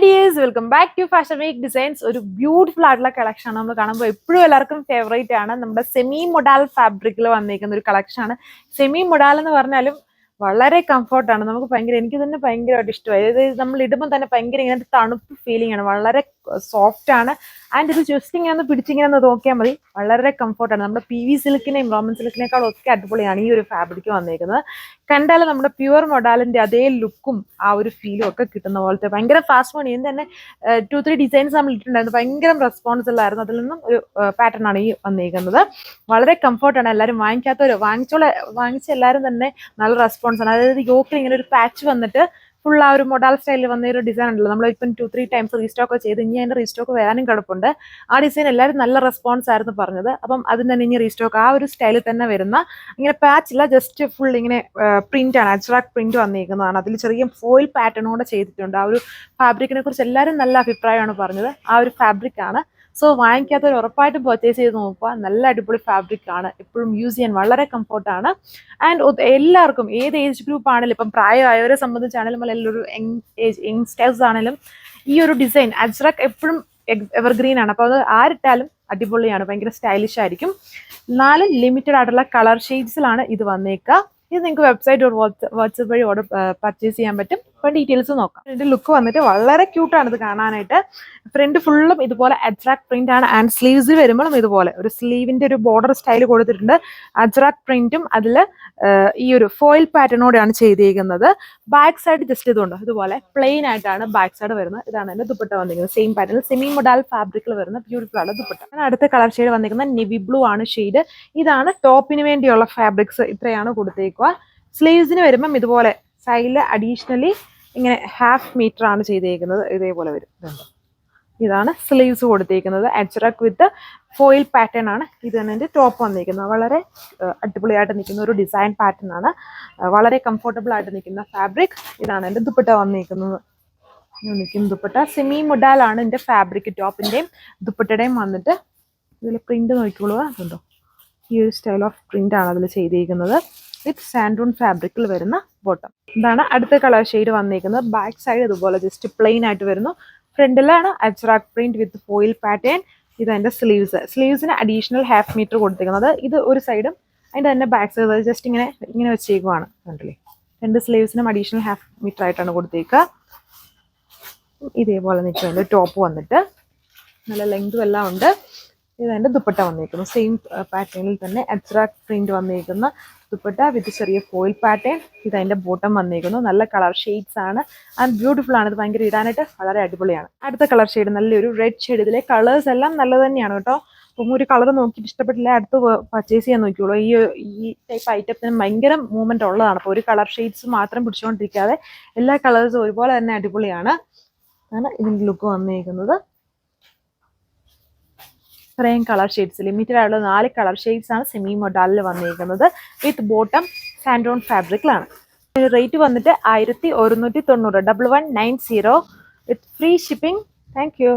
Dears, welcome back to fashion week designs. ഒരു beautiful ആയിട്ടുള്ള collection ആണ് നമ്മൾ കാണുമ്പോൾ എപ്പോഴും എല്ലാവർക്കും ഫേവറേറ്റ് ആണ്. നമ്മുടെ സെമി മൊഡാൽ ഫാബ്രിക്കിൽ വന്നിരിക്കുന്ന ഒരു കളക്ഷൻ ആണ്. സെമി മൊഡാൽ എന്ന് പറഞ്ഞാലും വളരെ കംഫർട്ടാണ്. നമുക്ക് എനിക്ക് തന്നെ ഭയങ്കരമായിട്ട് ഇഷ്ടമായി. അതായത് നമ്മൾ ഇടുമ്പോൾ തന്നെ ഭയങ്കര ഇങ്ങനത്തെ തണുപ്പ് ഫീലിംഗ് ആണ്. വളരെ സോഫ്റ്റ് ആണ്. ആൻഡ് ഇത് ജസ്റ്റ് ഇങ്ങനെ ഒന്ന് പിടിച്ചിങ്ങനെ ഒന്ന് നോക്കിയാൽ മതി, വളരെ കംഫർട്ടാണ്. നമ്മുടെ PV സിൽക്കിനെയും റോമൻ സിൽക്കിനേക്കാളും ഒക്കെ അടിപൊളിയാണ് ഈ ഒരു ഫാബ്രിക് വന്നിരിക്കുന്നത്. കണ്ടാൽ നമ്മുടെ പ്യുവർ മൊഡാലിന്റെ അതേ ലുക്കും ആ ഒരു ഫീലും ഒക്കെ കിട്ടുന്ന പോലത്തെ ഭയങ്കര ഫാസ്റ്റ് മണി തന്നെ 2-3 ഡിസൈൻസ് നമ്മൾ ഇട്ടിട്ടുണ്ടായിരുന്നു. ഭയങ്കര റെസ്പോൺസിബിൾ ആയിരുന്നു. അതിൽ നിന്നും ഒരു പാറ്റേൺ ആണ് ഈ വന്നിരിക്കുന്നത്. വളരെ കംഫർട്ടാണ്. എല്ലാവരും വാങ്ങിച്ച എല്ലാവരും തന്നെ നല്ല റെസ്പോൺസ് ആണ്. അതായത് യോക്കിൽ ഇങ്ങനെ ഒരു പാച്ച് വന്നിട്ട് ഫുൾ ആ ഒരു മൊഡാൽ സ്റ്റൈലിൽ വന്ന ഒരു ഡിസൈൻ ഉണ്ടല്ലോ, നമ്മളിപ്പം 2-3 ടൈംസ് റീസ്റ്റോക്ക് ചെയ്ത് ഇനി അതിന്റെ റീസ്റ്റോക്ക് വരാനും കിടപ്പുണ്ട്. ആ ഡിസൈൻ എല്ലാവരും നല്ല റെസ്പോൺസ് ആയിരുന്നു പറഞ്ഞത്. അപ്പം അതിന് തന്നെ ഇനി റീസ്റ്റോക്ക് ആ ഒരു സ്റ്റൈലിൽ തന്നെ വരുന്ന ഇങ്ങനെ പാച്ച് ഇല്ല, ജസ്റ്റ് ഫുൾ ഇങ്ങനെ പ്രിന്റ് ആണ്, അജ്രാക്ക് പ്രിന്റ് വന്നിരിക്കുന്നതാണ്. അതിൽ ചെറിയ ഫോയിൽ പാറ്റേൺ കൂടെ ചെയ്തിട്ടുണ്ട്. ആ ഒരു ഫാബ്രിക്കിനെ കുറിച്ച് എല്ലാവരും നല്ല അഭിപ്രായമാണ് പറഞ്ഞത്. ആ ഒരു ഫാബ്രിക് ആണ്. സോ വാങ്ങിക്കാത്തവർ ഉറപ്പായിട്ടും പർച്ചേസ് ചെയ്ത് നോക്കുക. നല്ല അടിപൊളി ഫാബ്രിക് ആണ്. എപ്പോഴും യൂസ് ചെയ്യാൻ വളരെ കംഫർട്ടാണ്. ആൻഡ് എല്ലാവർക്കും ഏത് ഏജ് ഗ്രൂപ്പ് ആണെങ്കിലും, ഇപ്പം പ്രായമായവരെ സംബന്ധിച്ചാണെങ്കിലും അല്ലെങ്കിൽ ഒരു യങ്സ്റ്റേഴ്സ് ആണെങ്കിലും ഈ ഒരു ഡിസൈൻ അജ്രക് എപ്പോഴും എവർഗ്രീൻ ആണ്. അപ്പോൾ അത് ആരിട്ടാലും അടിപൊളിയാണ്, ഭയങ്കര സ്റ്റൈലിഷ് ആയിരിക്കും. 4 ലിമിറ്റഡ് ആയിട്ടുള്ള കളർ ഷെയ്ഡ്സിലാണ് ഇത് വന്നേക്കുക. ഇത് നിങ്ങൾക്ക് വെബ്സൈറ്റ് വാട്സപ്പ് വഴി ഓർഡർ പർച്ചേസ് ചെയ്യാൻ പറ്റും. അപ്പോൾ ഡീറ്റെയിൽസ് നോക്കാം. ഇതിന്റെ ലുക്ക് വന്നിട്ട് വളരെ ക്യൂട്ടാണ് ഇത് കാണാനായിട്ട്. ഫ്രണ്ട് ഫുള്ളും ഇതുപോലെ അജ്രാക്ക് പ്രിന്റ് ആണ്. ആൻഡ് സ്ലീവ്സ് വരുമ്പോഴും ഇതുപോലെ ഒരു സ്ലീവിന്റെ ഒരു ബോർഡർ സ്റ്റൈൽ കൊടുത്തിട്ടുണ്ട്. അജ്രാക്ക് പ്രിന്റും അതിൽ ഈ ഒരു ഫോയിൽ പാറ്റേണോടെയാണ് ചെയ്തിരിക്കുന്നത്. ബാക്ക് സൈഡ് ജസ്റ്റ് ഇതുണ്ട്, ഇതുപോലെ പ്ലെയിൻ ആയിട്ടാണ് ബാക്ക് സൈഡ് വരുന്നത്. ഇതാണ് എന്റെ ദുപ്പട്ട വന്നിരിക്കുന്നത്. സെയിം പാറ്റേൺ സെമി മൊഡാൽ ഫാബ്രിക്കിൽ വരുന്ന ബ്യൂട്ടിഫുൾ ആണ് ദുപ്പട്ട. അടുത്ത കളർ ഷെയ്ഡ് വന്നിരിക്കുന്ന നെവി ബ്ലൂ ആണ് ഷെയ്ഡ്. ഇതാണ് ടോപ്പിന് വേണ്ടിയുള്ള ഫാബ്രിക്സ്. ഇത്രയാണ് കൊടുത്തേക്കുക. സ്ലീവ്സിന് വരുമ്പം ഇതുപോലെ സൈഡിൽ അഡീഷണലി ഇങ്ങനെ 1/2 മീറ്റർ ആണ് ചെയ്തേക്കുന്നത്. ഇതേപോലെ വരും. ഇതാണ് സ്ലീവ്സ് കൊടുത്തേക്കുന്നത്. അജ്രക് വിത്ത് ഫോയിൽ പാറ്റേൺ ആണ്. ഇത് തന്നെ എൻ്റെ ടോപ്പ് വന്നിരിക്കുന്നത്. വളരെ അടിപൊളിയായിട്ട് നിൽക്കുന്ന ഒരു ഡിസൈൻ പാറ്റേൺ ആണ്. വളരെ കംഫർട്ടബിൾ ആയിട്ട് നിൽക്കുന്ന ഫാബ്രിക്. ഇതാണ് എൻ്റെ ദുപ്പട്ട വന്നിരിക്കുന്നത്. നിൽക്കുന്ന ദുപ്പട്ട സെമി മൊഡാലാണ് എൻ്റെ ഫാബ്രിക്. ടോപ്പിൻ്റെയും ദുപ്പട്ടയുടെയും വന്നിട്ട് ഇതിൽ പ്രിന്റ് നോക്കിക്കോളുക. അതുണ്ടോ, ഈ ഒരു സ്റ്റൈൽ ഓഫ് പ്രിന്റ് ആണ് അതിൽ ചെയ്തിരിക്കുന്നത്. വിത്ത് സാൻഡൂൺ ഫാബ്രിക്കിൽ വരുന്ന ബോട്ടം. ഇതാണ് അടുത്ത കളർ ഷെയ്ഡ് വന്നിരിക്കുന്നത്. ബാക്ക് സൈഡ് ഇതുപോലെ ജസ്റ്റ് പ്ലെയിൻ ആയിട്ട് വരുന്നു. ഫ്രണ്ടിലാണ് Ajrak print with foil pattern. ഇത് അതിന്റെ സ്ലീവ്സിന് അഡീഷണൽ 1/2 മീറ്റർ കൊടുത്തിരിക്കുന്നത്. ഇത് ഒരു സൈഡും അതിന്റെ തന്നെ ബാക്ക് സൈഡ് ജസ്റ്റ് ഇങ്ങനെ വെച്ചേക്കുവാണ്. കണ്ടില്ലേ, 2 സ്ലീവ്സിനും അഡീഷണൽ 1/2 മീറ്റർ ആയിട്ടാണ് കൊടുത്തേക്കുക. ഇതേപോലെ നിൽക്കും അതിന്റെ ടോപ്പ് വന്നിട്ട്. നല്ല ലെങ്തും എല്ലാം ഉണ്ട്. ഇത് അതിന്റെ ദുപ്പട്ട വന്നിരിക്കുന്നു. സെയിം പാറ്റേണിൽ തന്നെ അജ്രാക്ക് പ്രിന്റ് വന്നിരിക്കുന്ന ദുപ്പട്ട വിത്ത് ചെറിയ ഫോയിൽ പാറ്റേൺ. ഇത് അതിന്റെ ബോട്ടം വന്നിരിക്കുന്നു. നല്ല കളർ ഷെയ്ഡ്സ് ആണ്. ആൻഡ് ബ്യൂട്ടിഫുൾ ആണ്. ഇത് ഭയങ്കര ഇടാനായിട്ട് വളരെ അടിപൊളിയാണ്. അടുത്ത കളർ ഷെയ്ഡ് നല്ലൊരു റെഡ് ഷെയ്ഡ്. ഇതിലെ കളേഴ്സ് എല്ലാം നല്ലത് തന്നെയാണ് കേട്ടോ. അപ്പം ഒരു കളർ നോക്കിയിട്ട് ഇഷ്ടപ്പെട്ടില്ല അടുത്ത് പർച്ചേസ് ചെയ്യാൻ നോക്കിയോളൂ. ഈ ടൈപ്പ് ഐറ്റത്തിന് ഭയങ്കര മൂവ്മെന്റ് ഉള്ളതാണ്. അപ്പോൾ ഒരു കളർ ഷെയ്ഡ്സ് മാത്രം പിടിച്ചുകൊണ്ടിരിക്കാതെ എല്ലാ കളേഴ്സും ഒരുപോലെ തന്നെ അടിപൊളിയാണ്. അതാണ് ഇതിന്റെ ലുക്ക് വന്നിരിക്കുന്നത്. ഇത്രയും കളർ ഷെയ്ഡ്സ്, ലിമിറ്റഡ് ആയിട്ടുള്ള 4 കളർ ഷെയ്ഡ്സ് ആണ് സെമി മൊഡാലിൽ വന്നിരിക്കുന്നത്. വിത്ത് ബോട്ടം സാൻഡോൺ ഫാബ്രിക്കിലാണ്. റേറ്റ് വന്നിട്ട് 1190, 1190 with free shipping. Thank U.